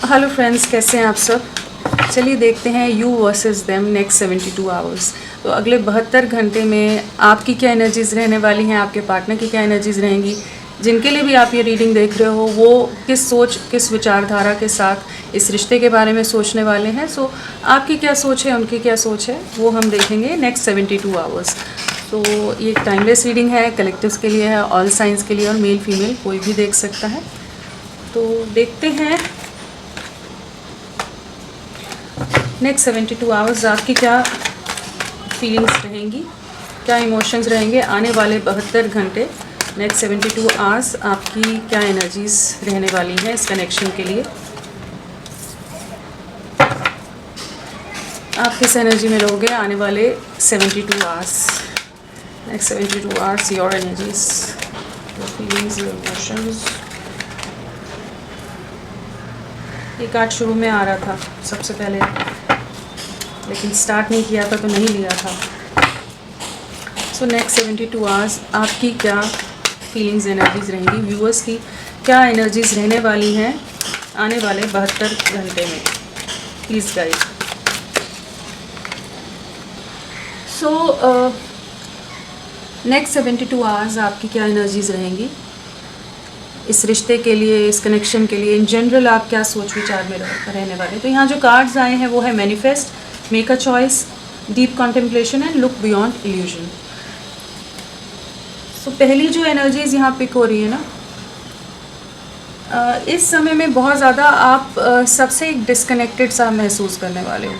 Hello friends, कैसे हैं आप सब। चलिए देखते हैं you versus them next 72 hours. तो अगले 72 घंटे में आपकी क्या एनर्जीज़ रहने वाली हैं, आपके पार्टनर की क्या एनर्जीज़ रहेंगी। जिनके लिए भी आप ये रीडिंग देख रहे हो वो किस सोच, किस विचारधारा के साथ इस रिश्ते के बारे में सोचने वाले हैं। सो आपकी क्या सोच है, उनकी क्या सोच है, वो हम देखेंगे नेक्स्ट 72 आवर्स। तो ये टाइमलेस रीडिंग है, कलेक्टिव्स के लिए है, ऑल साइंस के लिए, और मेल फीमेल कोई भी देख सकता है। तो देखते हैं नेक्स्ट 72 आवर्स आपकी क्या फीलिंग्स रहेंगी, क्या इमोशंस रहेंगे। आने वाले 72 घंटे, नेक्स्ट 72 आवर्स आपकी क्या एनर्जीज़ रहने वाली हैं इस कनेक्शन के लिए। आप किस एनर्जी में रहोगे आने वाले 72 hours. Next 72 hours your energies, your feelings, your emotions. ये कार्ड शुरू में आ रहा था सबसे पहले, लेकिन स्टार्ट नहीं किया था तो नहीं लिया था। सो नेक्स्ट 72 आवर्स आपकी क्या फीलिंग्स, एनर्जीज रहेंगी। व्यूअर्स की क्या एनर्जीज रहने वाली हैं आने वाले 72 घंटे में, please guide. So next 72 hours आपकी क्या एनर्जीज रहेंगी इस रिश्ते के लिए, इस कनेक्शन के लिए। इन जनरल आप क्या सोच विचार में रहने वाले। तो यहाँ जो कार्ड्स आए हैं वो है manifest, make a choice, deep contemplation and look beyond illusion. So पहली जो एनर्जीज यहाँ पिक हो रही है ना, इस समय में बहुत ज़्यादा आप सबसे एक डिस्कनेक्टेड सा महसूस करने वाले हो।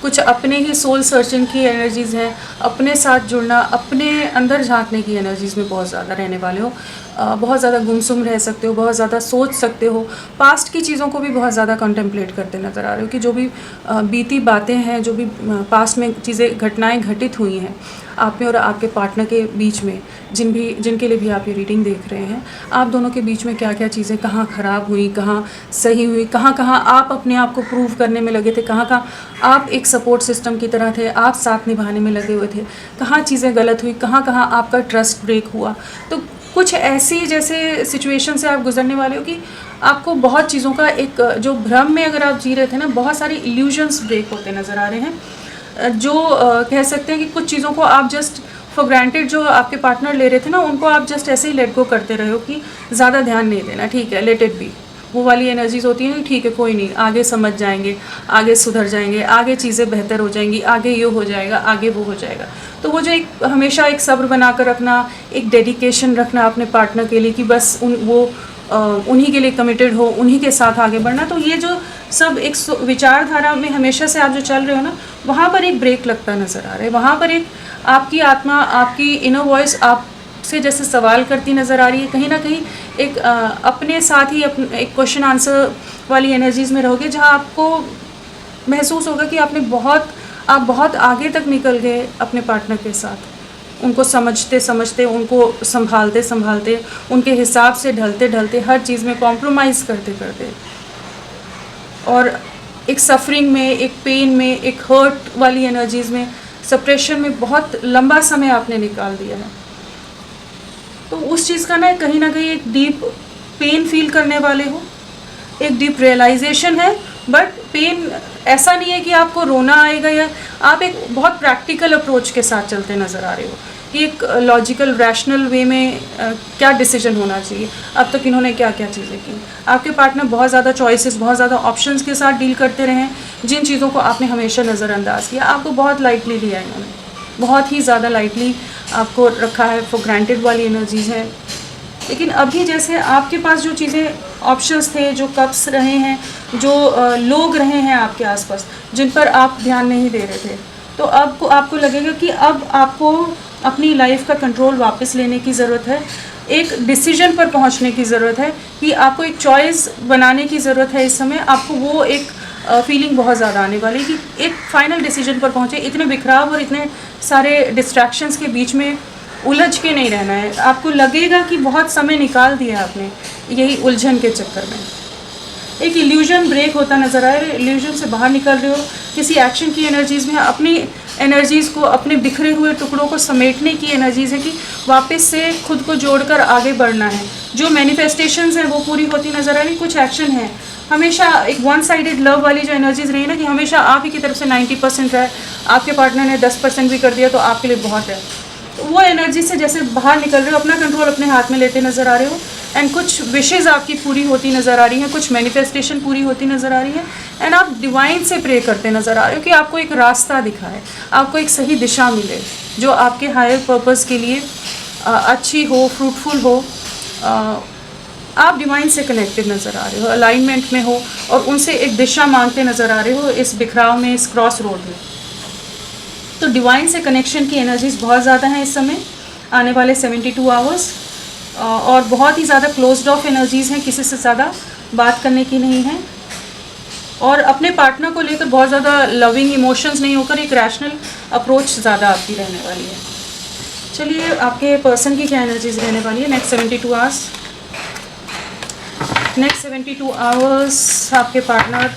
कुछ अपने ही सोल सर्चिंग की एनर्जीज़ हैं, अपने साथ जुड़ना, अपने अंदर झांकने की एनर्जीज़ में बहुत ज़्यादा रहने वाले हो। बहुत ज़्यादा गुमसुम रह सकते हो, बहुत ज़्यादा सोच सकते हो। पास्ट की चीज़ों को भी बहुत ज़्यादा कंटेम्पलेट करते नज़र आ रहे हो कि जो भी बीती बातें हैं, जो भी पास्ट में चीज़ें, घटनाएं घटित हुई हैं आप में और आपके पार्टनर के बीच में, जिनके लिए भी आप ये रीडिंग देख रहे हैं, आप दोनों के बीच में क्या क्या चीज़ें कहाँ ख़राब हुई, कहाँ सही हुई, कहाँ कहाँ आप अपने आप को प्रूव करने में लगे थे, कहाँ कहाँ आप एक सपोर्ट सिस्टम की तरह थे, आप साथ निभाने में लगे हुए थे, कहाँ चीज़ें गलत हुई, कहाँ कहाँ आपका ट्रस्ट ब्रेक हुआ। तो कुछ ऐसी जैसे सिचुएशन से आप गुजरने वाले हो कि आपको बहुत चीज़ों का एक जो भ्रम में अगर आप जी रहे थे ना, बहुत सारे इल्यूजन्स ब्रेक होते नज़र आ रहे हैं। जो कह सकते हैं कि कुछ चीज़ों को आप जस्ट फॉर ग्रांटेड, जो आपके पार्टनर ले रहे थे ना, उनको आप जस्ट ऐसे ही लेट गो करते रहे हो कि ज़्यादा ध्यान नहीं देना, ठीक है, लेट इट बी। वो वाली एनर्जीज होती हैं, ठीक है कोई नहीं, आगे समझ जाएंगे, आगे सुधर जाएंगे, आगे चीज़ें बेहतर हो जाएंगी, आगे ये हो जाएगा, आगे वो हो जाएगा। तो वो जो एक हमेशा एक सब्र बना कर रखना, एक डेडिकेशन रखना अपने पार्टनर के लिए कि बस उन्हीं के लिए कमिटेड हो, उन्हीं के साथ आगे बढ़ना। तो ये जो सब एक विचारधारा में हमेशा से आप जो चल रहे हो ना, वहाँ पर एक ब्रेक लगता नज़र आ रहा है। वहाँ पर एक आपकी आत्मा, आपकी इनर वॉइस आपसे जैसे सवाल करती नज़र आ रही है। कहीं ना कहीं एक अपने साथ ही एक क्वेश्चन आंसर वाली एनर्जीज़ में रहोगे, जहाँ आपको महसूस होगा कि आप बहुत आगे तक निकल गए अपने पार्टनर के साथ, उनको समझते समझते, उनको संभालते संभालते, उनके हिसाब से ढलते ढलते, हर चीज़ में कॉम्प्रोमाइज़ करते करते, और एक सफरिंग में, एक पेन में, एक हर्ट वाली एनर्जीज़ में, सप्रेशन में बहुत लंबा समय आपने निकाल दिया है। तो उस चीज़ का ना कहीं एक डीप पेन फील करने वाले हो, एक डीप रियलाइजेशन है। बट पेन ऐसा नहीं है कि आपको रोना आएगा, या आप एक बहुत प्रैक्टिकल अप्रोच के साथ चलते नज़र आ रहे हो कि एक लॉजिकल रैशनल वे में क्या डिसीजन होना चाहिए, अब तक इन्होंने क्या क्या चीज़ें की। आपके पार्टनर बहुत ज़्यादा चॉइसेस, बहुत ज़्यादा ऑप्शंस के साथ डील करते रहे हैं, जिन चीज़ों को आपने हमेशा नज़रअंदाज किया। आपको बहुत लाइटली लिया है इन्होंने, बहुत ही ज़्यादा लाइटली आपको रखा है, फॉर ग्रांटेड वाली एनर्जीज़ है। लेकिन अभी जैसे आपके पास जो चीज़ें, ऑप्शंस थे, जो कप्स रहे हैं, जो लोग रहे हैं आपके आसपास, जिन पर आप ध्यान नहीं दे रहे थे, तो अब आपको लगेगा कि अब आपको अपनी लाइफ का कंट्रोल वापस लेने की ज़रूरत है। एक डिसीजन पर पहुंचने की ज़रूरत है कि आपको एक चॉइस बनाने की ज़रूरत है। इस समय आपको वो एक फीलिंग बहुत ज़्यादा आने वाली कि एक फाइनल डिसीजन पर पहुँचे। इतने बिखराव और इतने सारे डिस्ट्रैक्शंस के बीच में उलझ के नहीं रहना है। आपको लगेगा कि बहुत समय निकाल दिया आपने यही उलझन के चक्कर में। एक इल्यूजन ब्रेक होता नज़र आया, इल्यूजन से बाहर निकल रहे हो, किसी एक्शन की एनर्जीज़ में अपनी एनर्जीज़ को, अपने बिखरे हुए टुकड़ों को समेटने की एनर्जीज़ है कि वापस से खुद को जोड़कर आगे बढ़ना है। जो मैनिफेस्टेशंस हैं वो पूरी होती नज़र आ रही, कुछ एक्शन है। हमेशा एक वन साइडेड लव वाली जो एनर्जीज़ रही ना कि हमेशा आप ही की तरफ से 90% है, आपके पार्टनर ने 10% भी कर दिया तो आपके लिए बहुत है, तो वो एनर्जी से जैसे बाहर निकल रहे हो, अपना कंट्रोल अपने हाथ में लेते नज़र आ रहे हो। एंड कुछ विशेज़ आपकी पूरी होती नज़र आ रही हैं, कुछ मैनिफेस्टेशन पूरी होती नज़र आ रही है। एंड आप डिवाइन से प्रे करते नज़र आ रहे हो कि आपको एक रास्ता दिखाए, आपको एक सही दिशा मिले जो आपके हायर पर्पस के लिए अच्छी हो, फ्रूटफुल हो। आप डिवाइन से कनेक्टेड नज़र आ रहे हो, अलाइनमेंट में हो और उनसे एक दिशा मांगते नज़र आ रहे हो इस बिखराव में, इस क्रॉस रोड में। तो डिवाइन से कनेक्शन की एनर्जीज़ बहुत ज़्यादा हैं इस समय, आने वाले 72 आवर्स, और बहुत ही ज़्यादा क्लोज्ड ऑफ एनर्जीज़ हैं, किसी से ज़्यादा बात करने की नहीं है और अपने पार्टनर को लेकर बहुत ज़्यादा लविंग इमोशंस नहीं होकर एक रैशनल अप्रोच ज़्यादा आपकी रहने वाली है। चलिए आपके पर्सन की क्या एनर्जीज़ रहने वाली है नेक्स्ट 72 आवर्स। नेक्स्ट 72 आवर्स आपके पार्टनर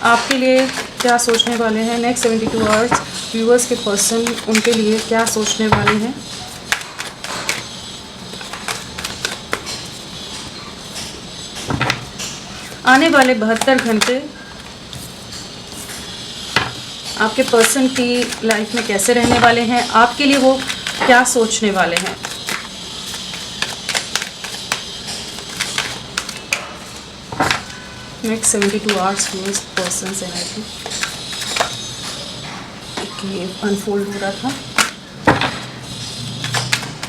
आपके लिए क्या सोचने वाले हैं। नेक्स्ट 72 आवर्स व्यूअर्स के पर्सन उनके लिए क्या सोचने वाले हैं। आने वाले 72 घंटे आपके पर्सन की लाइफ में कैसे रहने वाले हैं, आपके लिए वो क्या सोचने वाले हैं। Next 72 hours viewers person energy ये अनफोल्ड हो रहा था।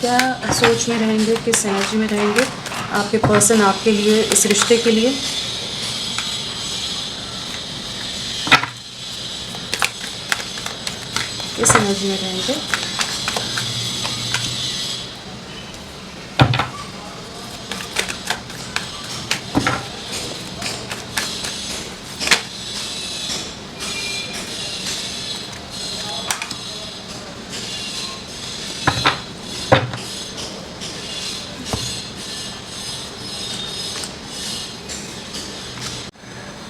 क्या सोच में रहेंगे, किस एनर्जी में रहेंगे आपके पर्सन आपके लिए, इस रिश्ते के लिए। किस एनर्जी में रहेंगे।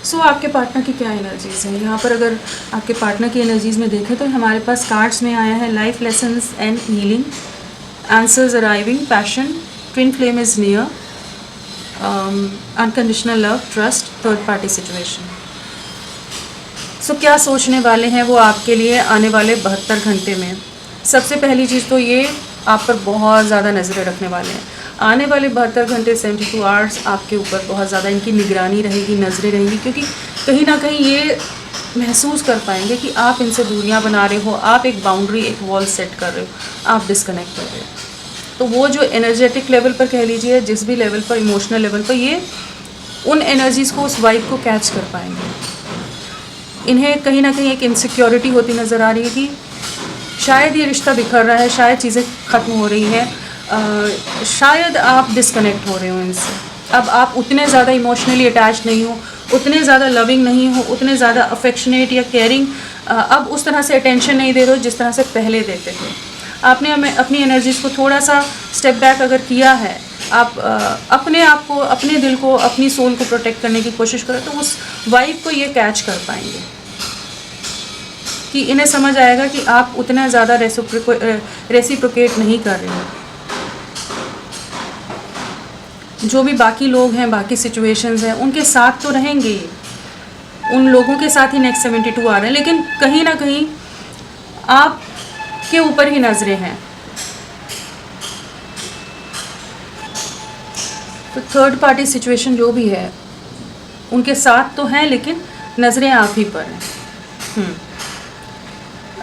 सो आपके पार्टनर की क्या एनर्जीज़ हैं यहाँ पर। अगर आपके पार्टनर की एनर्जीज़ में देखें तो हमारे पास कार्ड्स में आया है life lessons and healing, answers arriving, passion, twin flame is near, unconditional love, trust, third party situation. So क्या सोचने वाले हैं वो आपके लिए आने वाले 72 घंटे में। सबसे पहली चीज़ तो ये आप पर बहुत ज़्यादा नज़रें रखने वाले हैं। आने वाले 72 घंटे 72 आवर्स आपके ऊपर बहुत ज़्यादा इनकी निगरानी रहेगी, नज़रें रहेंगी, क्योंकि कहीं ना कहीं ये महसूस कर पाएंगे कि आप इनसे दूरियां बना रहे हो, आप एक बाउंड्री, एक वॉल सेट कर रहे हो, आप डिस्कनेक्ट कर रहे हो। तो वो जो एनर्जेटिक लेवल पर कह लीजिए, जिस भी लेवल पर, इमोशनल लेवल पर, ये उन एनर्जीज़ को, उस वाइब को कैच कर पाएंगे। इन्हें कहीं ना कहीं एक इनसिक्योरिटी होती नज़र आ रही है कि शायद ये रिश्ता बिखर रहा है, शायद चीज़ें ख़त्म हो रही हैं, शायद आप डिस्कनेक्ट हो रहे हो इनसे। अब आप उतने ज़्यादा इमोशनली अटैच नहीं हो, उतने ज़्यादा लविंग नहीं हो, उतने ज़्यादा अफेक्शनेट या केयरिंग अब उस तरह से अटेंशन नहीं दे रहे हो जिस तरह से पहले देते थे। आपने अपनी एनर्जीज़ को थोड़ा सा स्टेप बैक अगर किया है, आप अपने आप को, अपने दिल को, अपनी सोल को प्रोटेक्ट करने की कोशिश करें, तो उस वाइब को ये कैच कर पाएंगे कि इन्हें समझ आएगा कि आप उतना ज़्यादा रेसिप्रोकेट नहीं कर रहे हो। जो भी बाकी लोग हैं, बाकी सिचुएशंस हैं, उनके साथ तो रहेंगे ही, उन लोगों के साथ ही नेक्स्ट 72 आ रहे हैं, लेकिन कहीं ना कहीं आप के ऊपर ही नज़रें हैं। तो थर्ड पार्टी सिचुएशन जो भी है, उनके साथ तो हैं लेकिन नज़रें आप ही पर हैं।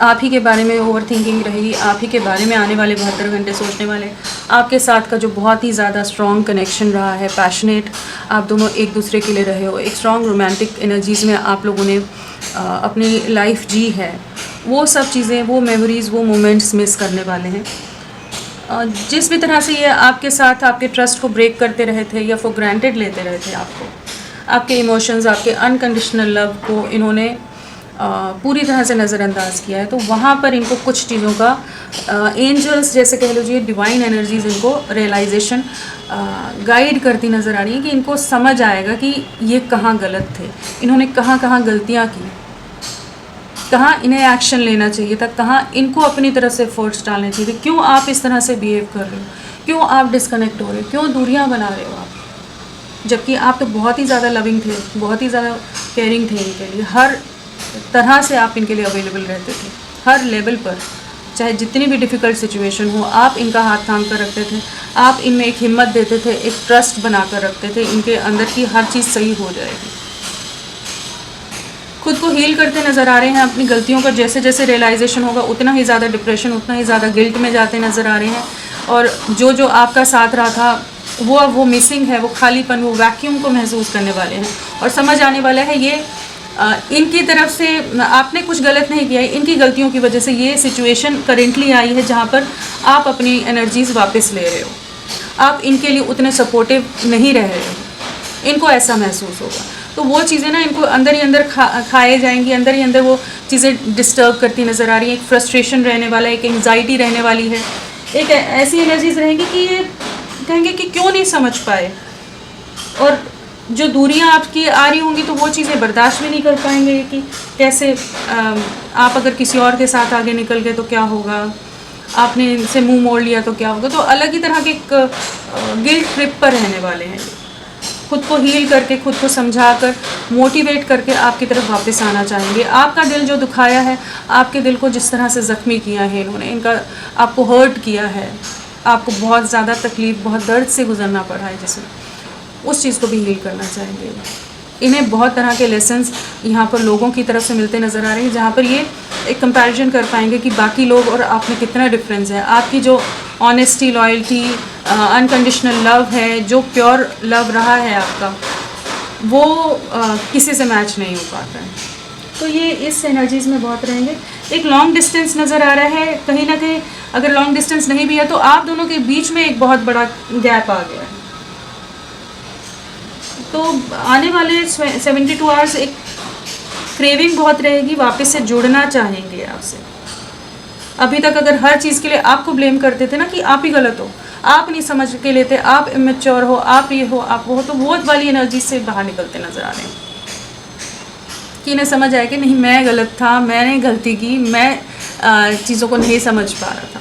आप ही के बारे में ओवर थिंकिंग रहेगी, आप ही के बारे में आने वाले 72 घंटे सोचने वाले। आपके साथ का जो बहुत ही ज़्यादा स्ट्रॉन्ग कनेक्शन रहा है, पैशनेट, आप दोनों एक दूसरे के लिए रहे हो, एक स्ट्रॉन्ग रोमांटिक एनर्जीज़ में आप लोगों ने अपनी लाइफ जी है, वो सब चीज़ें, वो मेमोरीज़, वो मोमेंट्स मिस करने वाले हैं। जिस भी तरह से ये आपके साथ आपके ट्रस्ट को ब्रेक करते रहे थे या फॉर ग्रांटेड लेते रहे थे आपको, आपके इमोशंस, आपके अनकंडीशनल लव को इन्होंने पूरी तरह से नज़रअंदाज किया है, तो वहाँ पर इनको कुछ चीज़ों का एंजल्स जैसे कह लीजिए, डिवाइन एनर्जीज इनको रियलाइजेशन गाइड करती नज़र आ रही है कि इनको समझ आएगा कि ये कहाँ गलत थे, इन्होंने कहाँ कहाँ गलतियाँ की, कहाँ इन्हें एक्शन लेना चाहिए था, कहाँ इनको अपनी तरफ से एफर्ट्स डालने चाहिए थे, क्यों आप इस तरह से बिहेव कर रहे हो, क्यों आप डिस्कनेक्ट हो रहे हो, क्यों दूरियाँ बना रहे हो आप, जबकि आप तो बहुत ही ज़्यादा लविंग थे, बहुत ही ज़्यादा केयरिंग थे इनके लिए, हर तरह से आप इनके लिए अवेलेबल रहते थे, हर लेवल पर, चाहे जितनी भी डिफ़िकल्ट सिचुएशन हो आप इनका हाथ थाम कर रखते थे, आप इनमें एक हिम्मत देते थे, एक ट्रस्ट बना कर रखते थे इनके अंदर की हर चीज़ सही हो जाएगी। खुद को हील करते नज़र आ रहे हैं, अपनी गलतियों का जैसे जैसे रियलाइजेशन होगा उतना ही ज़्यादा डिप्रेशन, उतना ही ज़्यादा गिल्ट में जाते नज़र आ रहे हैं, और जो जो आपका साथ रहा था वो अब वो मिसिंग है, वो खालीपन, वो वैक्यूम को महसूस करने वाले हैं, और समझ आने वाला है ये इनकी तरफ से आपने कुछ गलत नहीं किया है, इनकी गलतियों की वजह से ये सिचुएशन करेंटली आई है जहाँ पर आप अपनी एनर्जीज़ वापस ले रहे हो, आप इनके लिए उतने सपोर्टिव नहीं रह रहे हो, इनको ऐसा महसूस होगा। तो वो चीज़ें ना इनको अंदर ही अंदर खाए जाएंगी, अंदर ही अंदर वो चीज़ें डिस्टर्ब करती नज़र आ रही है, एक फ्रस्ट्रेशन रहने वाला है, एक एंग्जाइटी रहने वाली है, एक ऐसी एनर्जीज रहेंगी कि ये कहेंगे कि क्यों नहीं समझ पाए, और जो दूरियां आपकी आ रही होंगी तो वो चीज़ें बर्दाश्त भी नहीं कर पाएंगे कि कैसे आप अगर किसी और के साथ आगे निकल गए तो क्या होगा, आपने इनसे मुंह मोड़ लिया तो क्या होगा, तो अलग ही तरह के एक गिल्ट ट्रिप पर रहने वाले हैं। खुद को हील करके, खुद को समझा कर, मोटिवेट करके आपकी तरफ वापस आना चाहेंगे। आपका दिल जो दुखाया है, आपके दिल को जिस तरह से ज़ख्मी किया है इन्होंने, इनका आपको हर्ट किया है, आपको बहुत ज़्यादा तकलीफ़, बहुत दर्द से गुजरना पड़ा है जिसमें, उस चीज़ को भी हील करना चाहेंगे। इन्हें बहुत तरह के लेसन्स यहाँ पर लोगों की तरफ से मिलते नज़र आ रहे हैं, जहाँ पर ये एक कंपैरिजन कर पाएंगे कि बाकी लोग और आप में कितना डिफरेंस है। आपकी जो ऑनेस्टी, लॉयल्टी, अनकंडीशनल लव है, जो प्योर लव रहा है आपका, वो किसी से मैच नहीं हो पाता है। तो ये इस एनर्जीज़ में बहुत रहेंगे। एक लॉन्ग डिस्टेंस नज़र आ रहा है, कहीं ना कहीं अगर लॉन्ग डिस्टेंस नहीं भी है तो आप दोनों के बीच में एक बहुत बड़ा गैप आ गया है। तो आने वाले 72 आवर्स एक क्रेविंग बहुत रहेगी, वापस से जुड़ना चाहेंगे आपसे। अभी तक अगर हर चीज़ के लिए आपको ब्लेम करते थे ना कि आप ही गलत हो, आप नहीं समझ के लेते, आप इमेच्योर हो, आप ये हो, आप वो हो, तो वो वाली एनर्जी से बाहर निकलते नज़र आ रहे हैं कि इन्हें समझ आया कि नहीं, मैं गलत था, मैंने गलती की, मैं चीज़ों को नहीं समझ पा रहा था।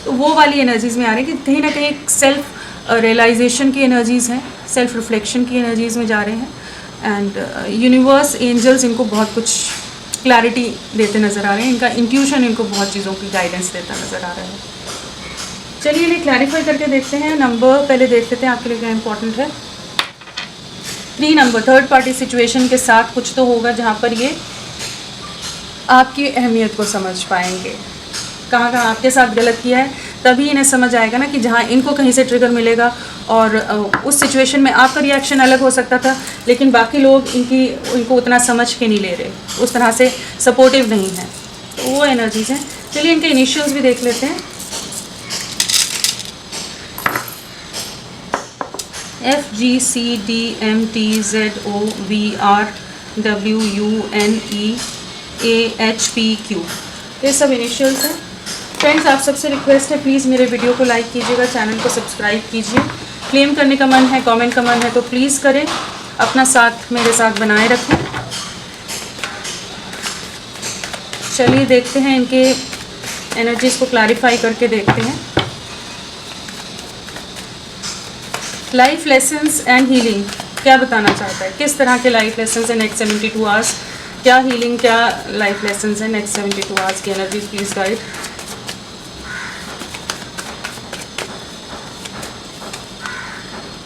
तो वो वाली एनर्जीज़ में आ रही है कि कहीं ना कहीं एक सेल्फ रियलाइजेशन की एनर्जीज़ हैं, सेल्फ रिफ्लेक्शन की एनर्जीज़ में जा रहे हैं, एंड यूनिवर्स, एंजल्स इनको बहुत कुछ क्लैरिटी देते नज़र आ रहे हैं, इनका इंट्यूशन इनको बहुत चीज़ों की गाइडेंस देता नज़र आ रहा है। चलिए इन्हें क्लैरिफाई करके देखते हैं। नंबर पहले देख लेते हैं आपके लिए क्या इंपॉर्टेंट है। 3 नंबर, थर्ड पार्टी सिचुएशन के साथ कुछ तो होगा जहाँ पर ये आपकी अहमियत को समझ पाएंगे, कहाँ कहाँ आपके साथ गलत किया है, तभी इन्हें समझ आएगा ना कि जहाँ इनको कहीं से ट्रिगर मिलेगा और उस सिचुएशन में आपका रिएक्शन अलग हो सकता था, लेकिन बाकी लोग इनको उतना समझ के नहीं ले रहे, उस तरह से सपोर्टिव नहीं है। तो वो एनर्जीज़ हैं। चलिए इनके इनिशियल्स भी देख लेते हैं। FGCDMTZOVRWUNEAHPQ, ये सब इनिशियल्स हैं। फ्रेंड्स, आप सबसे रिक्वेस्ट है, प्लीज़ मेरे वीडियो को लाइक कीजिएगा, चैनल को सब्सक्राइब कीजिए। क्लेम करने का मन है, कमेंट का मन है तो प्लीज़ करें, अपना साथ मेरे साथ बनाए रखें। चलिए देखते हैं, इनके एनर्जीज़ को क्लैरिफाई करके देखते हैं। लाइफ लेसन्स एंड हीलिंग क्या बताना चाहता है, किस तरह के लाइफ लेसन्स है नेक्स्ट 72 आवर्स, क्या हीलिंग, क्या लाइफ लेसन्स है नेक्स्ट 72 आवर्स की energies, please guide.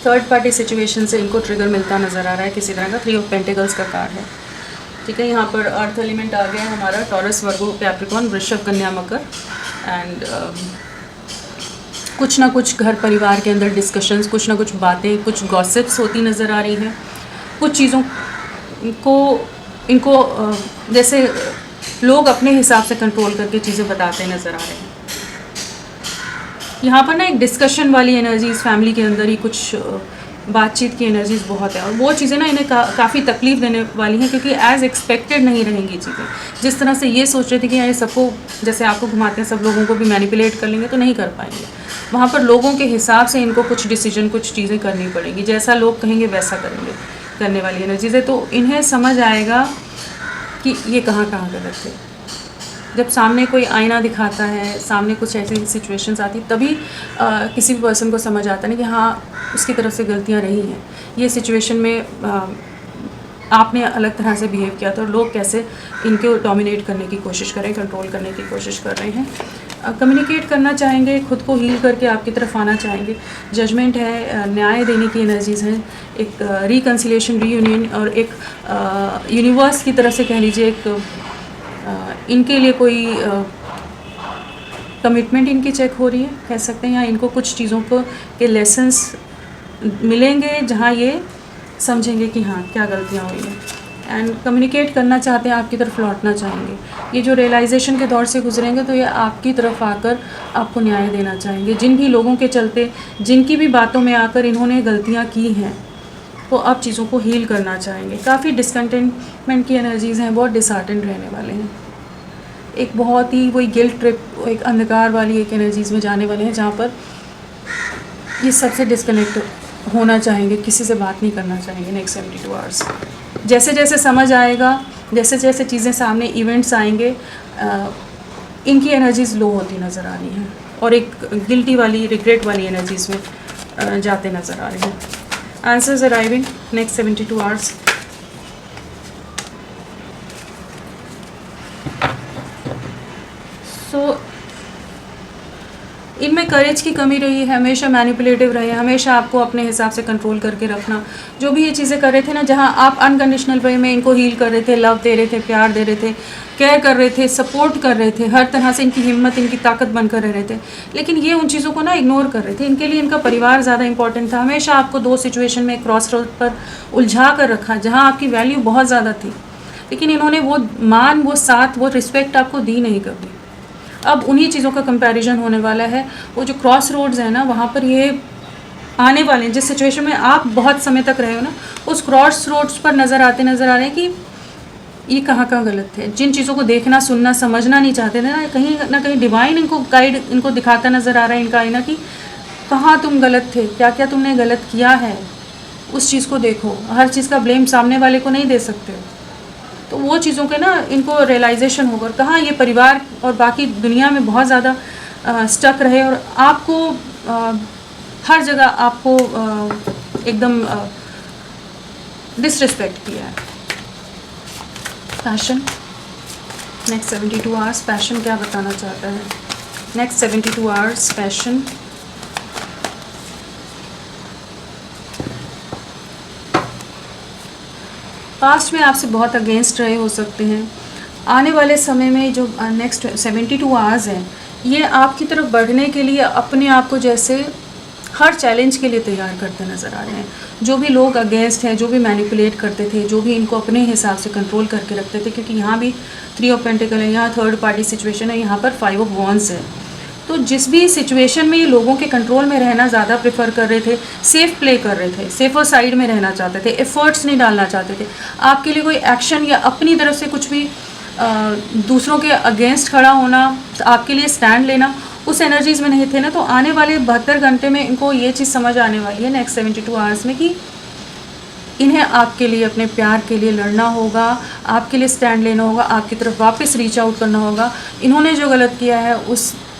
Third party situation से इनको ट्रिगर मिलता नज़र आ रहा है किसी तरह का। 3 ऑफ पेंटिकल्स का कार्ड है, ठीक है। यहाँ पर अर्थ एलिमेंट आ गया हमारा, टॉरस, वर्गो, कैप्रिकॉर्न, वृषभ, कन्या, मकर, एंड कुछ ना कुछ घर परिवार के अंदर डिस्कशंस, कुछ ना कुछ बातें, कुछ गॉसिप्स होती नज़र आ रही हैं। कुछ चीज़ों को इनको जैसे लोग अपने हिसाब से कंट्रोल करके चीज़ें बताते नज़र आ रहे हैं। यहाँ पर ना एक डिस्कशन वाली एनर्जीज फैमिली के अंदर ही कुछ बातचीत की एनर्जीज़ बहुत है, और वो चीज़ें ना इन्हें काफ़ी तकलीफ़ देने वाली हैं, क्योंकि एज़ एक्सपेक्टेड नहीं रहेंगी चीज़ें। जिस तरह से ये सोच रहे थे कि यार सबको, जैसे आपको घुमाते हैं, सब लोगों को भी मैनिपुलेट कर लेंगे, तो नहीं कर पाएंगे। वहाँ पर लोगों के हिसाब से इनको कुछ डिसीजन, कुछ चीज़ें करनी पड़ेंगी, जैसा लोग कहेंगे वैसा करेंगे, करने वाली एनर्जीज़ है। तो इन्हें समझ आएगा कि ये कहाँ कहाँ गलत है। जब सामने कोई आईना दिखाता है, सामने कुछ ऐसी सिचुएशंस आती, तभी किसी भी पर्सन को समझ आता नहीं कि हाँ उसकी तरफ से गलतियाँ रही हैं, ये सिचुएशन में आपने अलग तरह से बिहेव किया था, और लोग कैसे इनको डोमिनेट करने की कोशिश कर रहे हैं, कंट्रोल करने की कोशिश कर रहे हैं। कम्युनिकेट करना चाहेंगे, खुद को हील करके आपकी तरफ आना चाहेंगे। जजमेंट है, न्याय देने की एनर्जीज़ हैं, एक रिकन्सिलिएशन, रीयूनियन, और एक यूनिवर्स की तरफ से कह लीजिए एक इनके लिए कोई कमिटमेंट इनकी चेक हो रही है, कह सकते हैं, या इनको कुछ चीज़ों को के लेसन्स मिलेंगे जहाँ ये समझेंगे कि हाँ क्या गलतियाँ हुई हैं, एंड कम्युनिकेट करना चाहते हैं, आपकी तरफ लौटना चाहेंगे। ये जो रियलाइजेशन के दौर से गुजरेंगे, तो ये आपकी तरफ आकर आपको न्याय देना चाहेंगे। जिन भी लोगों के चलते, जिनकी भी बातों में आकर इन्होंने गलतियाँ की हैं, तो अब चीज़ों को हील करना चाहेंगे। काफ़ी डिसकंटेंटमेंट की एनर्जीज़ हैं, बहुत डिसहार्टेंड रहने वाले हैं, एक बहुत ही वही गिल्ट ट्रिप, एक अंधकार वाली एक एनर्जीज़ में जाने वाले हैं, जहाँ पर ये सबसे डिस्कनेक्ट होना चाहेंगे, किसी से बात नहीं करना चाहेंगे नेक्स्ट 72 आवर्स। जैसे जैसे समझ आएगा, जैसे जैसे चीज़ें सामने इवेंट्स आएंगे, इनकी एनर्जीज़ लो होती नज़र आ रही हैं, और एक गिल्टी वाली, रिग्रेट वाली एनर्जीज़ में जाते नज़र आ रहे हैं। Answers arriving next 72 hours. So इनमें करेज की कमी रही है, हमेशा मैनिपुलेटिव रहे, हमेशा आपको अपने हिसाब से कंट्रोल करके रखना। जो भी ये चीज़ें कर रहे थे ना, जहाँ आप अनकंडीशनल वे में इनको हील कर रहे थे, लव दे रहे थे, प्यार दे रहे थे, केयर कर रहे थे, सपोर्ट कर रहे थे, हर तरह से इनकी हिम्मत, इनकी ताकत बनकर रह रहे थे, लेकिन ये उन चीज़ों को ना इग्नोर कर रहे थे। इनके लिए इनका परिवार ज़्यादा इंपॉर्टेंट था। हमेशा आपको 2 सिचुएशन में क्रॉस रोड पर उलझा कर रखा, जहाँ आपकी वैल्यू बहुत ज़्यादा थी, लेकिन इन्होंने वो मान, वो साथ, वो रिस्पेक्ट आपको दी नहीं कभी। अब उन्हीं चीज़ों का कंपैरिजन होने वाला है। वो जो क्रॉस रोड्स हैं ना, वहाँ पर ये आने वाले हैं, जिस सिचुएशन में आप बहुत समय तक रहे हो ना, उस क्रॉस रोड्स पर नज़र आ रहे हैं कि ये कहाँ कहाँ गलत थे। जिन चीज़ों को देखना, सुनना, समझना नहीं चाहते थे ना कहीं डिवाइन इनको गाइड, इनको दिखाता नज़र आ रहा है, इनका आईना, कि कहाँ तुम गलत थे, क्या क्या तुमने गलत किया है, उस चीज़ को देखो। हर चीज़ का ब्लेम सामने वाले को नहीं दे सकते हो। तो वो चीज़ों के ना इनको रियलाइजेशन होगा, कहाँ ये परिवार और बाकी दुनिया में बहुत ज़्यादा स्टक रहे, और आपको हर जगह आपको एकदम डिसरिस्पेक्ट किया है। पैशन नेक्स्ट 72 आवर्स, पैशन क्या बताना चाहता है नेक्स्ट 72 आवर्स? पैशन पास्ट में आपसे बहुत अगेंस्ट रहे हो सकते हैं। आने वाले समय में जो नेक्स्ट 72 आवर्स हैं, ये आपकी तरफ बढ़ने के लिए अपने आप को जैसे हर चैलेंज के लिए तैयार करते नज़र आ रहे हैं। जो भी लोग अगेंस्ट हैं, जो भी मैनिपुलेट करते थे, जो भी इनको अपने हिसाब से कंट्रोल करके रखते थे, क्योंकि यहाँ भी 3 ऑफ पेंटिकल है, यहाँ थर्ड पार्टी सिचुएशन है, यहाँ पर 5 ऑफ वॉन्ड्स है। तो जिस भी सिचुएशन में ये लोगों के कंट्रोल में रहना ज़्यादा प्रेफर कर रहे थे, सेफ प्ले कर रहे थे, सेफर साइड में रहना चाहते थे, एफर्ट्स नहीं डालना चाहते थे, आपके लिए कोई एक्शन या अपनी तरफ से कुछ भी दूसरों के अगेंस्ट खड़ा होना, आपके लिए स्टैंड लेना, उस एनर्जीज़ में नहीं थे ना। तो आने वाले 72 घंटे में इनको ये चीज़ समझ आने वाली है नेक्स्ट 72 आवर्स में, कि इन्हें आपके लिए, अपने प्यार के लिए लड़ना होगा, आपके लिए स्टैंड लेना होगा, आपकी तरफ वापस रीच आउट करना होगा। इन्होंने जो गलत किया है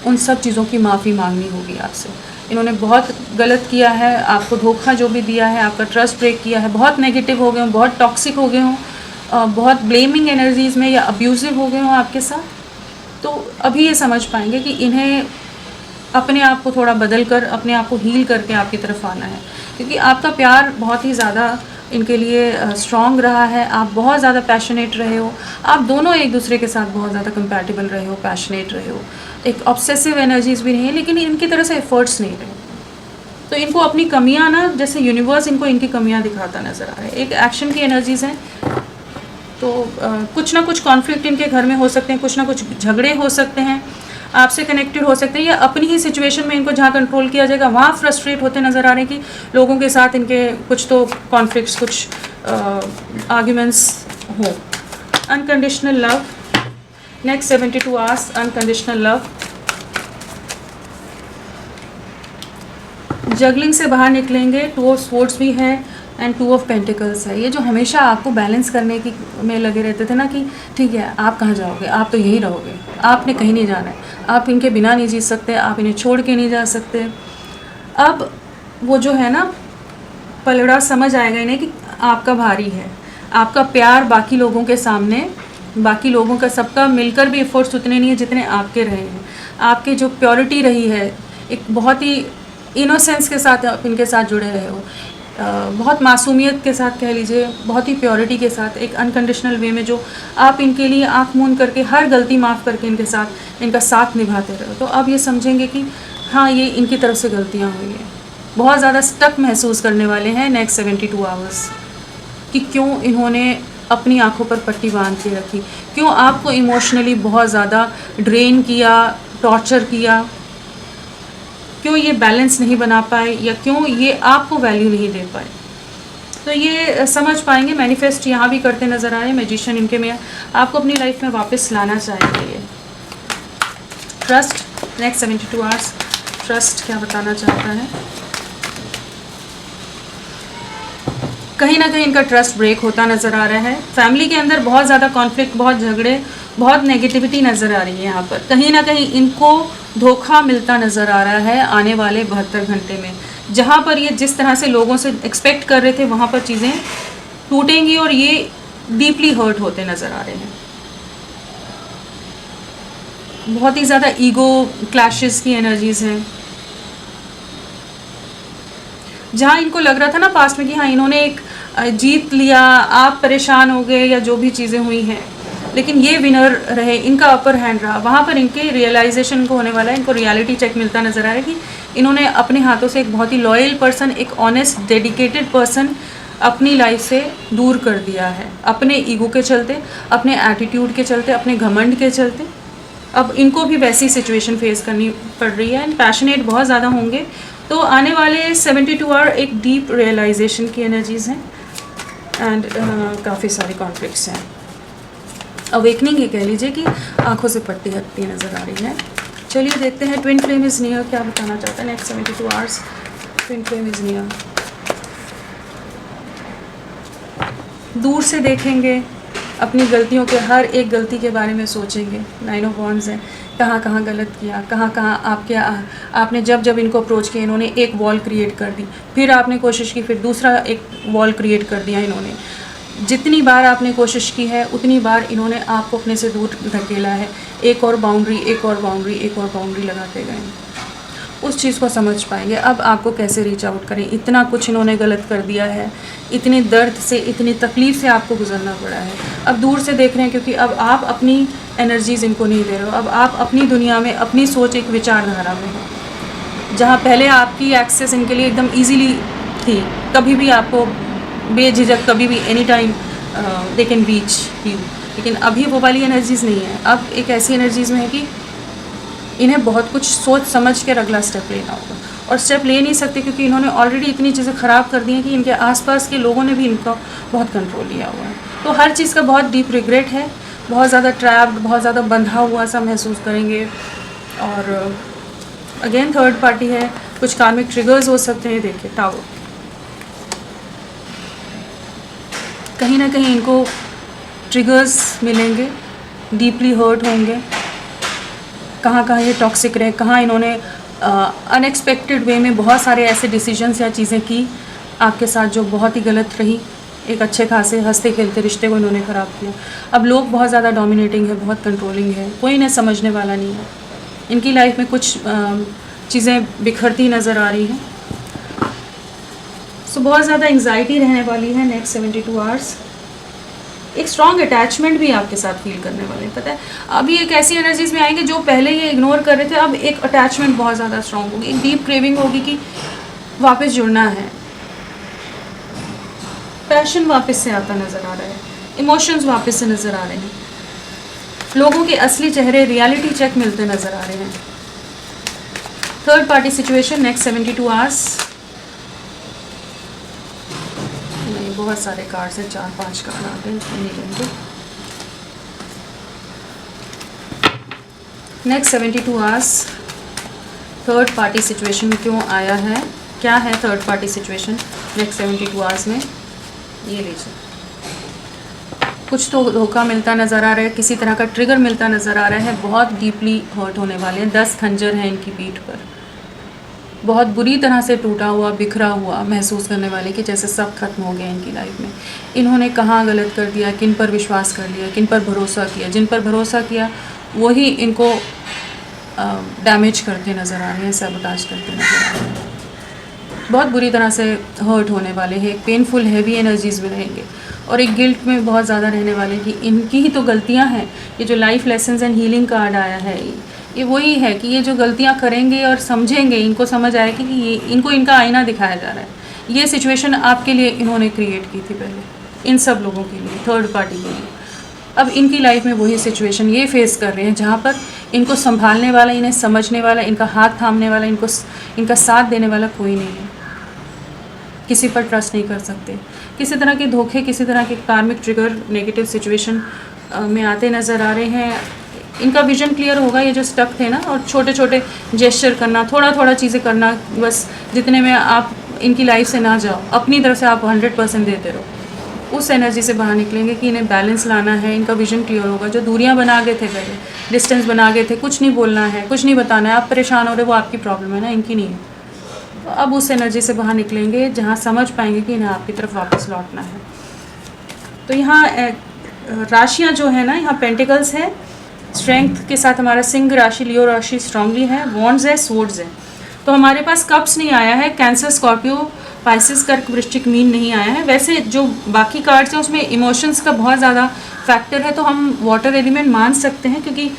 उन सब चीज़ों की माफ़ी मांगनी होगी आपसे। इन्होंने बहुत गलत किया है, आपको धोखा जो भी दिया है, आपका ट्रस्ट ब्रेक किया है, बहुत नेगेटिव हो गए हों, बहुत टॉक्सिक हो गए हों, बहुत ब्लेमिंग एनर्जीज़ में या अब्यूज़िव हो गए हों आपके साथ, तो अभी ये समझ पाएंगे कि इन्हें अपने आप को थोड़ा बदल कर, अपने आप को हील करके आपकी तरफ आना है, क्योंकि आपका प्यार बहुत ही ज़्यादा इनके लिए स्ट्रॉन्ग रहा है। आप बहुत ज़्यादा पैशनेट रहे हो, आप दोनों एक दूसरे के साथ बहुत ज़्यादा कंपैटिबल रहे हो, पैशनेट रहे हो, एक ऑब्सेसिव एनर्जीज़ भी नहीं है, लेकिन इनकी तरह से एफर्ट्स नहीं रहे। तो इनको अपनी कमियां ना, जैसे यूनिवर्स इनको इनकी कमियां दिखाता नज़र आ रहा है। एक एक्शन की एनर्जीज़ हैं, तो कुछ ना कुछ कॉन्फ्लिक्ट इनके घर में हो सकते हैं, कुछ ना कुछ झगड़े हो सकते हैं, आपसे कनेक्टेड हो सकते हैं, या अपनी ही सिचुएशन में इनको जहाँ कंट्रोल किया जाएगा वहाँ फ्रस्ट्रेट होते नज़र आ रहे हैं कि लोगों के साथ इनके कुछ तो कॉन्फ्लिक्ट्स, कुछ आर्ग्यूमेंट्स हो। Unconditional love, next 72 hours unconditional love. Juggling से बाहर निकलेंगे, 2 ऑफ स्वॉर्ड्स भी है एंड 2 ऑफ पेंटिकल्स है। ये जो हमेशा आपको बैलेंस करने की में लगे रहते थे ना कि ठीक है आप कहाँ जाओगे, आप तो यहीं रहोगे, आपने कहीं नहीं जाना है, आप इनके बिना नहीं जी सकते, आप इन्हें छोड़ के नहीं जा सकते। अब वो जो है ना पलड़ा समझ आएगा इन्हें कि आपका भारी है, आपका प्यार बाकी लोगों के सामने, बाकी लोगों का सबका मिलकर भी एफर्ट्स उतने नहीं है जितने आपके रहे हैं। आपके जो प्योरिटी रही है, एक बहुत ही इनोसेंस के साथ आप इनके साथ जुड़े रहे हो, बहुत मासूमियत के साथ कह लीजिए, बहुत ही प्योरिटी के साथ, एक अनकंडीशनल वे में जो आप इनके लिए आँख मूंद करके हर गलती माफ़ करके इनका साथ निभाते रहो। तो अब ये समझेंगे कि हाँ ये इनकी तरफ से गलतियाँ हुई हैं। बहुत ज़्यादा स्टक महसूस करने वाले हैं नेक्स्ट 72 आवर्स कि क्यों इन्होंने अपनी आँखों पर पट्टी बांध के रखी, क्यों आपको इमोशनली बहुत ज़्यादा ड्रेन किया, टॉर्चर किया, क्यों ये बैलेंस नहीं बना पाए, या क्यों ये आपको वैल्यू नहीं दे पाए। तो ये समझ पाएंगे। मैनिफेस्ट यहाँ भी करते नज़र आए, मैजिशियन इनके में आपको अपनी लाइफ में वापस लाना चाहेंगे ये। ट्रस्ट, नेक्स्ट 72 आवर्स ट्रस्ट क्या बताना चाहता है। कहीं ना कहीं इनका ट्रस्ट ब्रेक होता नज़र आ रहा है। फैमिली के अंदर बहुत ज़्यादा कॉन्फ्लिक्ट, बहुत झगड़े, बहुत नेगेटिविटी नज़र आ रही है यहाँ पर। कहीं ना कहीं इनको धोखा मिलता नज़र आ रहा है आने वाले 72 घंटे में। जहाँ पर ये जिस तरह से लोगों से एक्सपेक्ट कर रहे थे वहाँ पर चीज़ें टूटेंगी और ये डीपली हर्ट होते नज़र आ रहे हैं। बहुत ही ज़्यादा ईगो क्लैशेस की एनर्जीज़ हैं। जहाँ इनको लग रहा था ना पास्ट में कि हाँ इन्होंने एक जीत लिया, आप परेशान हो गए या जो भी चीज़ें हुई हैं, लेकिन ये विनर रहे, इनका अपर हैंड रहा, वहाँ पर इनके रियलाइजेशन को होने वाला है। इनको रियलिटी चेक मिलता नज़र आ रहा है कि इन्होंने अपने हाथों से एक बहुत ही लॉयल पर्सन, एक ऑनेस्ट डेडिकेटेड पर्सन अपनी लाइफ से दूर कर दिया है, अपने ईगो के चलते, अपने एटीट्यूड के चलते, अपने घमंड के चलते। अब इनको भी वैसी सिचुएशन फेस करनी पड़ रही है एंड पैशनेट बहुत ज़्यादा होंगे। तो आने वाले 72 आवर एक डीप रियलाइजेशन की एनर्जीज़ हैं एंड काफ़ी सारे कॉन्फ्लिक्ट्स हैं। अवेकनिंग ये कह लीजिए कि आंखों से पट्टी हटती नज़र आ रही है। चलिए देखते हैं ट्विन फ्लेम इज़ नियर क्या बताना चाहता है next 72 hours. Twin flame is near, दूर से देखेंगे, अपनी गलतियों के हर एक गलती के बारे में सोचेंगे। 9 ऑफ वॉन्ड्स है, कहाँ कहाँ गलत किया, कहाँ कहाँ आपने जब इनको अप्रोच किया इन्होंने एक वॉल क्रिएट कर दी, फिर आपने कोशिश की, फिर दूसरा एक वॉल क्रिएट कर दिया इन्होंने। जितनी बार आपने कोशिश की है उतनी बार इन्होंने आपको अपने से दूर धकेला है। एक और बाउंड्री, एक और बाउंड्री, एक और बाउंड्री लगाते गए। उस चीज़ को समझ पाएंगे अब आपको कैसे रीच आउट करें। इतना कुछ इन्होंने गलत कर दिया है, इतने दर्द से, इतनी तकलीफ़ से आपको गुजरना पड़ा है। अब दूर से देख रहे हैं क्योंकि अब आप अपनी एनर्जीज़ इनको नहीं दे रहे हो। अब आप अपनी दुनिया में, अपनी सोच एक विचारधारा में हो, जहाँ पहले आपकी एक्सेस इनके लिए एकदम ईजीली थी, कभी भी आपको बेझिझक, कभी भी any time they can reach you. लेकिन अभी वो वाली एनर्जीज़ नहीं है। अब एक ऐसी एनर्जीज़ में है कि इन्हें बहुत कुछ सोच समझ कर अगला स्टेप लेना होगा, और स्टेप ले नहीं सकते क्योंकि इन्होंने ऑलरेडी इतनी चीज़ें ख़राब कर दी हैं कि इनके आसपास के लोगों ने भी इनका बहुत कंट्रोल लिया हुआ है। तो हर चीज़ का बहुत डीप रिग्रेट है, बहुत ज़्यादा ट्रैप्ड, बहुत ज़्यादा बंधा हुआ सा महसूस करेंगे। और अगेन थर्ड पार्टी है, कुछ कार्मिक ट्रिगर्स हो सकते हैं। देखिए टावर, कहीं ना कहीं इनको ट्रिगर्स मिलेंगे, डीपली हर्ट होंगे। कहाँ कहाँ ये टॉक्सिक रहे, कहाँ इन्होंने अनएक्सपेक्टेड वे में बहुत सारे ऐसे डिसीजंस या चीज़ें की आपके साथ जो बहुत ही गलत रही। एक अच्छे खासे हंसते खेलते रिश्ते को इन्होंने ख़राब किया। अब लोग बहुत ज़्यादा डोमिनेटिंग है, बहुत कंट्रोलिंग है, कोई इन्हें समझने वाला नहीं है। इनकी लाइफ में कुछ चीज़ें बिखरती नज़र आ रही हैं। सो बहुत ज़्यादा एंग्जाइटी रहने वाली है नेक्स्ट 72 आवर्स। एक स्ट्रॉन्ग अटैचमेंट भी आपके साथ फील करने वाले हैं। पता है अभी एक ऐसी एनर्जीज में आएंगे जो पहले ये इग्नोर कर रहे थे, अब एक अटैचमेंट बहुत ज़्यादा स्ट्रॉन्ग होगी। एक डीप क्रेविंग होगी कि वापस जुड़ना है। पैशन वापस से आता नज़र आ रहा है, इमोशंस वापस से नज़र आ रहे हैं। लोगों के असली चेहरे रियलिटी चेक मिलते नज़र आ रहे हैं। Third party situation next 72 hours. नहीं, बहुत सारे कार्ड्स हैं, 4-5 कार्ड आ गए, नहीं लेंगे। Next 72 hours third party situation क्यों आया है, क्या है third party situation next 72 hours में। ये लीजिए, कुछ तो धोखा मिलता नज़र आ रहा है, किसी तरह का ट्रिगर मिलता नज़र आ रहा है। बहुत डीपली हर्ट होने वाले हैं। 10 खंजर हैं इनकी पीठ पर, बहुत बुरी तरह से टूटा हुआ बिखरा हुआ महसूस करने वाले कि जैसे सब खत्म हो गया इनकी लाइफ में। इन्होंने कहाँ गलत कर दिया, किन पर विश्वास कर लिया, किन पर भरोसा किया। जिन पर भरोसा किया वही इनको डैमेज करते नज़र आ रहे हैं, सबोटाज करते नज़र आ रहे हैं। बहुत बुरी तरह से हर्ट होने वाले हैं, पेनफुल हैवी एनर्जीज़ में रहेंगे और एक गिल्ट में बहुत ज़्यादा रहने वाले कि इनकी ही तो गलतियां हैं। ये जो life lessons and healing card आया है, ये वही है कि ये जो गलतियां करेंगे और समझेंगे, इनको समझ आएगी कि ये इनको इनका आईना दिखाया जा रहा है। ये सिचुएशन आपके लिए इन्होंने क्रिएट की थी पहले, इन सब लोगों के लिए, थर्ड पार्टी के लिए। अब इनकी लाइफ में वही सिचुएशन ये फेस कर रहे हैं जहाँ पर इनको संभालने वाला, इन्हें समझने वाला, इनका हाथ थामने वाला, इनका साथ देने वाला कोई नहीं है। किसी पर ट्रस्ट नहीं कर सकते। किसी तरह के धोखे, किसी तरह के कार्मिक ट्रिगर नेगेटिव सिचुएशन में आते नज़र आ रहे हैं। इनका विजन क्लियर होगा, ये जो स्टक थे ना, और छोटे छोटे जेस्चर करना, थोड़ा थोड़ा चीज़ें करना, बस जितने में आप इनकी लाइफ से ना जाओ, अपनी तरफ से आप 100% देते रहो। उस एनर्जी से बाहर निकलेंगे कि इन्हें बैलेंस लाना है। इनका विजन क्लियर होगा। जो दूरियां बना गए थे पहले, डिस्टेंस बना गए थे, कुछ नहीं बोलना है, कुछ नहीं बताना है, आप परेशान हो रहे, वो आपकी प्रॉब्लम है ना, इनकी नहीं है। तो अब उस एनर्जी से बाहर निकलेंगे जहाँ समझ पाएंगे कि इन्हें आपकी तरफ वापस लौटना है। तो यहाँ राशियाँ जो है ना, यहाँ पेंटिकल्स है, स्ट्रेंथ के साथ हमारा सिंह राशि, लियो राशि स्ट्रांगली है, वॉन्ड्स है, स्वॉर्ड्स है। तो हमारे पास कप्स नहीं आया है, कैंसर, स्कॉर्पियो, पाइसेस, कर्क, वृश्चिक, मीन नहीं आया है। वैसे जो बाकी कार्ड्स हैं उसमें इमोशंस का बहुत ज़्यादा फैक्टर है, तो हम वाटर एलिमेंट मान सकते हैं क्योंकि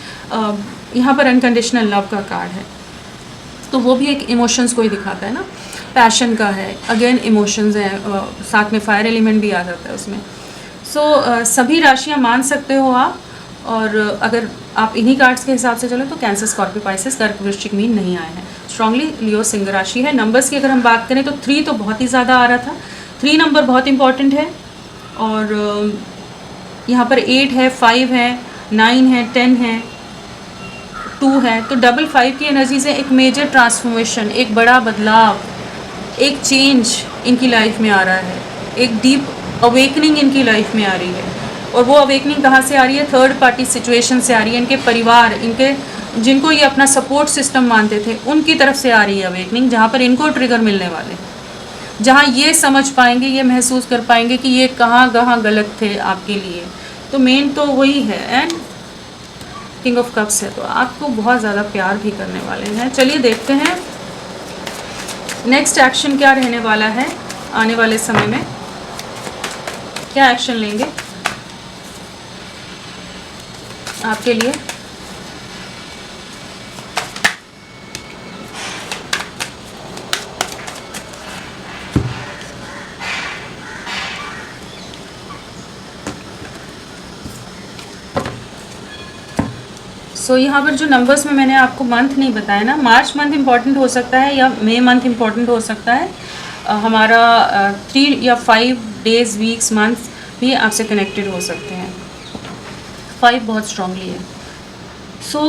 यहाँ पर अनकंडीशनल लव का कार्ड है, तो वो भी एक इमोशंस को ही दिखाता है ना। पैशन का है, अगेन इमोशंस है, साथ में फायर एलिमेंट भी आ जाता है उसमें। सो सभी राशियाँ मान सकते हो आप। और अगर आप इन्हीं कार्ड्स के हिसाब से चलो तो कैंसर, स्कॉर्पियो, पाइसेस, कर्क, वृश्चिक, मीन नहीं आए हैं। स्ट्रांगली लियो सिंह राशि है। नंबर्स की अगर हम बात करें तो 3 तो बहुत ही ज़्यादा आ रहा था। 3 नंबर बहुत इंपॉर्टेंट है। और यहाँ पर 8 है, 5 है, 9 है, 10 है, 2 है। तो 5 की एनर्जी से एक मेजर ट्रांसफॉर्मेशन, एक बड़ा बदलाव, एक चेंज इनकी लाइफ में आ रहा है। एक डीप अवेकनिंग इनकी लाइफ में आ रही है। और वो अवेकनिंग कहाँ से आ रही है? थर्ड पार्टी सिचुएशन से आ रही है। इनके परिवार, इनके जिनको ये अपना सपोर्ट सिस्टम मानते थे, उनकी तरफ से आ रही है अवेकनिंग, जहाँ पर इनको ट्रिगर मिलने वाले, जहाँ ये समझ पाएंगे, ये महसूस कर पाएंगे कि ये कहाँ कहाँ गलत थे आपके लिए। तो मेन तो वही है। एंड किंग ऑफ कप्स है, तो आपको बहुत ज़्यादा प्यार भी करने वाले हैं। चलिए देखते हैं नेक्स्ट एक्शन क्या रहने वाला है। आने वाले समय में क्या एक्शन लेंगे आपके लिए। सो यहाँ पर जो नंबर्स में मैंने आपको मंथ नहीं बताया ना, मार्च मंथ इम्पॉर्टेंट हो सकता है या मई मंथ इम्पॉर्टेंट हो सकता है। हमारा 3 या 5 डेज, वीक्स, मंथ्स भी आपसे कनेक्टेड हो सकते हैं। 5 बहुत स्ट्रांगली है। सो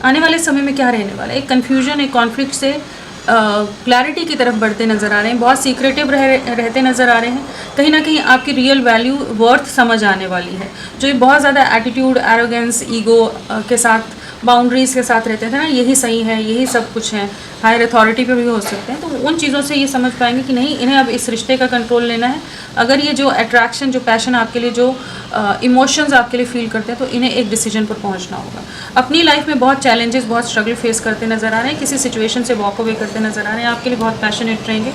आने वाले समय में क्या रहने वाला है? एक कन्फ्यूजन, एक कॉन्फ्लिक्ट से क्लैरिटी की तरफ बढ़ते नज़र आ रहे हैं। बहुत सीक्रेटिव रहते नज़र आ रहे हैं। कहीं ना कहीं आपकी रियल वैल्यू, वर्थ समझ आने वाली है। जो ये बहुत ज़्यादा एटीट्यूड, एरोगेंस, ईगो के साथ, बाउंड्रीज़ के साथ रहते थे ना, यही सही है, यही सब कुछ है, हायर अथॉरिटी पे भी हो सकते हैं, तो उन चीज़ों से ये समझ पाएंगे कि नहीं, इन्हें अब इस रिश्ते का कंट्रोल लेना है। अगर ये जो अट्रैक्शन, जो पैशन आपके लिए, जो इमोशंस आपके लिए फील करते हैं, तो इन्हें एक डिसीजन पर पहुंचना होगा। अपनी लाइफ में बहुत चैलेंजेस, बहुत स्ट्रगल फेस करते नज़र आ रहे हैं, किसी सिचुएशन से वॉक अवे करते नज़र आ रहे हैं, आपके लिए बहुत पैशनेट रहेंगे।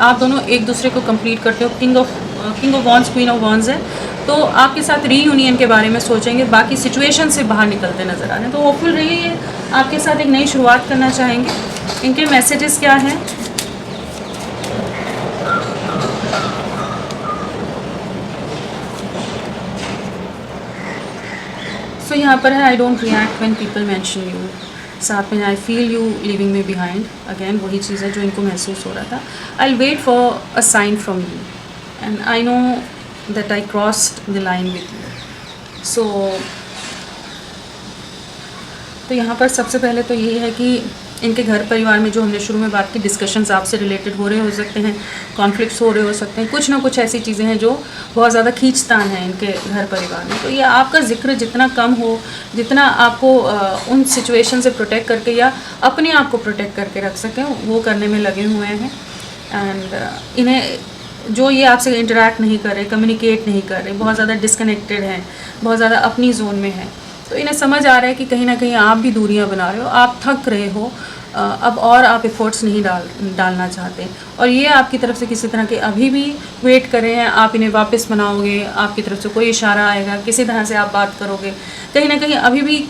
आप दोनों एक दूसरे को कंप्लीट करते हो। King of wands, queen of wands है, तो आपके साथ रीयूनियन के बारे में सोचेंगे, बाकी सिचुएशन से बाहर निकलते नज़र आ रहे हैं। तो होपफुल रहिए, ये आपके साथ एक नई शुरुआत करना चाहेंगे। इनके मैसेजेस क्या हैं? सो यहाँ पर है I don't react when people mention you, साथ में I feel you living me behind, again वही चीज़ है जो इनको महसूस हो रहा था। I wait for a sign from you and I know that I crossed the line with you. So तो यहाँ पर सबसे पहले तो यही है कि इनके घर परिवार में जो हमने शुरू में बात की, डिस्कशंस आपसे रिलेटेड हो रहे हो सकते हैं, कॉन्फ्लिक्ट्स हो रहे हो सकते हैं, कुछ ना कुछ ऐसी चीज़ें हैं जो बहुत ज़्यादा खींचतान है इनके घर परिवार में। तो ये आपका जिक्र जितना कम हो, जितना आपको उन सिचुएशन से प्रोटेक्ट करके या अपने आप को प्रोटेक्ट करके रख सकें, वो करने में लगे हुए हैं। एंड इन्हें जो ये आपसे इंटरेक्ट नहीं कर रहे, कम्युनिकेट नहीं कर रहे, बहुत ज़्यादा डिस्कनेक्टेड हैं, बहुत ज़्यादा अपनी जोन में हैं, तो इन्हें समझ आ रहा है कि कहीं ना कहीं आप भी दूरियां बना रहे हो, आप थक रहे हो, अब और आप एफर्ट्स नहीं डालना चाहते, और ये आपकी तरफ से किसी तरह के अभी भी वेट कर रहे हैं। आप इन्हें वापस बनाओगे, आपकी तरफ से कोई इशारा आएगा, किसी तरह से आप बात करोगे, कहीं ना कहीं अभी भी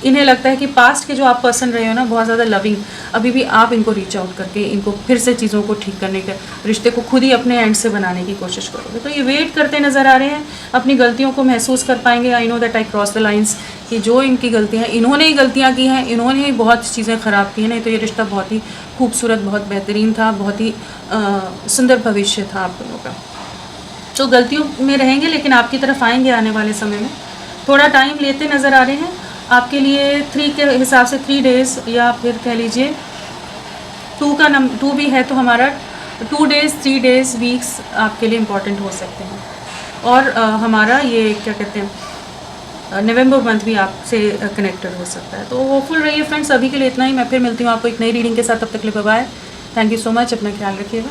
इन्हें लगता है कि पास्ट के जो आप पर्सन रहे हो ना, बहुत ज़्यादा लविंग, अभी भी आप इनको रीच आउट करके इनको फिर से चीज़ों को ठीक करने के, रिश्ते को खुद ही अपने एंड से बनाने की कोशिश करोगे। तो ये वेट करते नज़र आ रहे हैं, अपनी गलतियों को महसूस कर पाएंगे। आई know that I cross the lines, कि जो इनकी गलतियाँ हैं, इन्होंने ही गलतियाँ की हैं, इन्होंने ही बहुत चीज़ें ख़राब की हैं, नहीं तो ये रिश्ता बहुत ही खूबसूरत, बहुत बेहतरीन था, बहुत ही सुंदर भविष्य था आप लोगों का। तो गलतियों में रहेंगे लेकिन आपकी तरफ आएंगे आने वाले समय में, थोड़ा टाइम लेते नज़र आ रहे हैं। आपके लिए 3 के हिसाब से 3 डेज़, या फिर कह लीजिए 2 भी है तो हमारा 2 डेज़, 3 डेज़, वीक्स आपके लिए इम्पॉर्टेंट हो सकते हैं। और हमारा ये क्या कहते हैं, नवंबर मंथ भी आपसे कनेक्टेड हो सकता है। तो होपफुल रहिए फ्रेंड्स। अभी के लिए इतना ही, मैं फिर मिलती हूँ आपको एक नई रीडिंग के साथ। तब तक के लिए bye bye, thank you so much, अपना ख्याल रखिएगा।